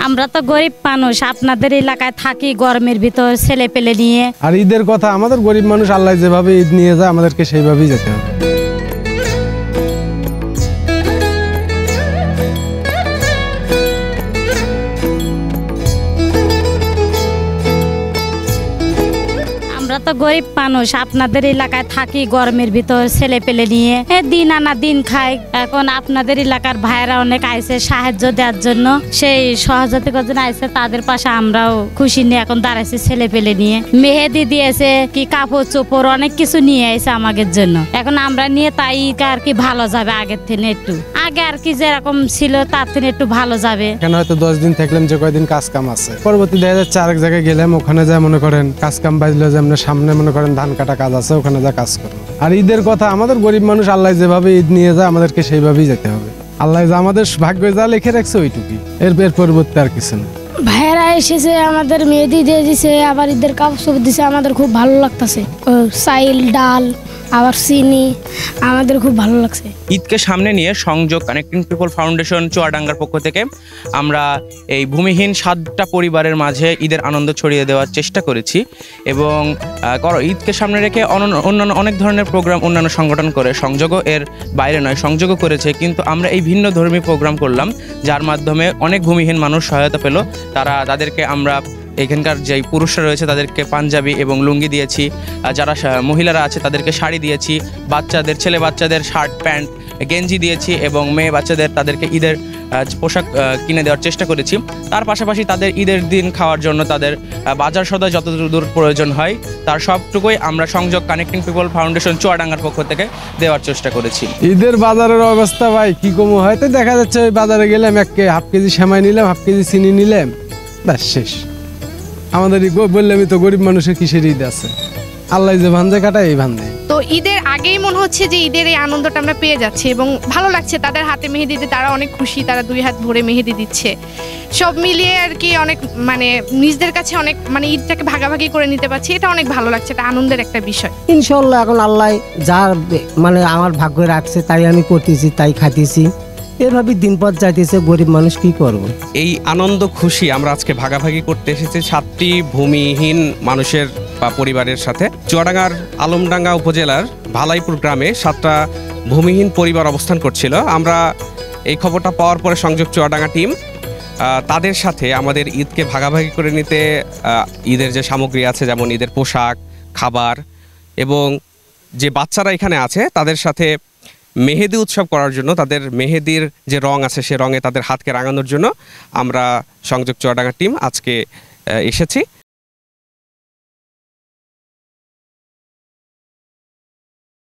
আমরা তো গরিব মানুষ, আপনাদের এলাকায় থাকি গরমের ভিতর ছেলে পেলে নিয়ে। আর ঈদের কথা, আমাদের গরিব মানুষ আল্লাহ যেভাবে ঈদ নিয়ে যায় আমাদেরকে সেইভাবেই যেতে হবে। আমরা তো গরিব মানুষ, আপনাদের এলাকায় থাকি গরমের ভিতর ছেলে পেলে নিয়ে দিন আনা দিন খাই। এখন আপনাদের এলাকার ভাইয়েরা অনেক আইছে সাহায্য দেওয়ার জন্য, সেই সহযোগিতার জন্য আইছে, তাদের পাশে আমরাও খুশি নিয়ে এখন দাঁড়াইছি ছেলে পেলে নিয়ে। মেহেদি দিয়েছে, কি কাপড় চোপড় অনেক কিছু নিয়ে আইছে আমাদের জন্য। এখন আমরা নিয়ে তাই আর কি ভালো যাবে আগের থেকে, একটু আগে আর কি যেরকম ছিল তার থেকে একটু ভালো যাবে। এখানে হয়তো 10 দিন থাকলাম, যে কয়দিন কাজ কাম আছে, পরবর্তী দেখা যাচ্ছে আরেক জায়গায় গেলাম, ওখানে যা মনে করেন কাজ কাম বাজলো, যে আমরা সামনে মনে করেন ধান কাটা কাজ আছে, ওখানে যা কাজ করবো। আর ঈদের কথা, আমাদের গরিব মানুষ আল্লাহ যেভাবে ঈদ নিয়ে যায় আমাদেরকে সেইভাবেই যেতে হবে। আল্লাহ যা আমাদের ভাগ্যে যা লিখে রাখছে ওইটুকুই, এর পরিবর্তে আর কিছু না। ভাইয়েরা এসেছে, আমাদের মেহেদি দিয়ে দিছে, আবার ঈদের কাপড় দিছে, আমাদের খুব ভালো লাগতেছে। চাইল ডাল আবার চিনি, আমাদের খুব ভালো লাগছে। ঈদকে সামনে নিয়ে সংযোগ কানেক্টিং পিপল ফাউন্ডেশন চুয়াডাঙ্গার পক্ষ থেকে আমরা এই ভূমিহীন 7টা পরিবারের মাঝে ঈদের আনন্দ ছড়িয়ে দেওয়ার চেষ্টা করেছি এবং ঈদকে সামনে রেখে অন্যান্য অনেক ধরনের প্রোগ্রাম অন্যান্য সংগঠন করে, সংযোগও এর বাইরে নয়, সংযোগও করেছে, কিন্তু আমরা এই ভিন্ন ধর্মী প্রোগ্রাম করলাম যার মাধ্যমে অনেক ভূমিহীন মানুষ সহায়তা পেল। তাদেরকে আমরা এখানকার যে পুরুষরা রয়েছে তাদেরকে পাঞ্জাবি এবং লুঙ্গি দিয়েছি, যারা মহিলারা আছে তাদেরকে শাড়ি দিয়েছি, ছেলে বাচ্চাদের শার্ট প্যান্ট গেঞ্জি দিয়েছি এবং মেয়ে বাচ্চাদের তাদেরকে ঈদের পোশাক কিনে দেওয়ার চেষ্টা করেছি। তার পাশাপাশি তাদের ঈদের দিন খাওয়ার জন্য তাদের বাজার সদাই যতদূর প্রয়োজন হয় তার সবটুকুই আমরা সংযোগ কানেক্টিং পিপল ফাউন্ডেশন চুয়াডাঙ্গার পক্ষ থেকে দেওয়ার চেষ্টা করেছি। ঈদের বাজারের অবস্থা ভাই কি কমু, হয়তো দেখা যাচ্ছে ওই বাজারে গেলাম, হাফ কেজি সেমাই নিলাম, হাফ কেজি চিনি নিলাম, ব্যাস শেষ। আমাদের বললামই তো গরিব মানুষের কিসের ঈদ আছে, আল্লাহ যে ভান্দে কাটায় এই ভান্দে। তো ঈদের আগেই মনে হচ্ছে যে ঈদের এই আনন্দটা আমরা পেয়ে যাচ্ছি এবং ভালো লাগছে। তাদের হাতে মেহেদি দিতে তারা অনেক খুশি, তারা 2 হাত ভরে মেহেদি দিচ্ছে। সব মিলিয়ে আর কি অনেক নিজেদের কাছে অনেক ঈদটাকে ভাগাভাগি করে নিতে পারছি, এটা অনেক ভালো লাগছে, এটা আনন্দের একটা বিষয়। ইনশাল্লাহ এখন আল্লাহ যা আমার ভাগ্যে রাখছে তাই আমি করতেছি, তাই খাইতেছি, এভাবে দিন পথ যাইতেছে। গরিব মানুষ কি করবো। এই আনন্দ খুশি আমরা আজকে ভাগাভাগি করতে এসেছি 7টি ভূমিহীন মানুষের বা পরিবারের সাথে। চুয়াডাঙ্গার আলমডাঙ্গা উপজেলার ভালাইপুর গ্রামে 7টা ভূমিহীন পরিবার অবস্থান করছিল। আমরা এই খবরটা পাওয়ার পরে সংযোগ চুয়াডাঙ্গা টিম তাদের সাথে আমাদের ঈদকে ভাগাভাগি করে নিতে, ঈদের যে সামগ্রী আছে যেমন ঈদের পোশাক, খাবার এবং যে বাচ্চারা এখানে আছে তাদের সাথে মেহেদি উৎসব করার জন্য, তাদের মেহেদির যে রং আছে সে রঙে তাদের হাতকে রাঙানোর জন্য আমরা সংযোগ চুয়াডাঙ্গা টিম আজকে এসেছি।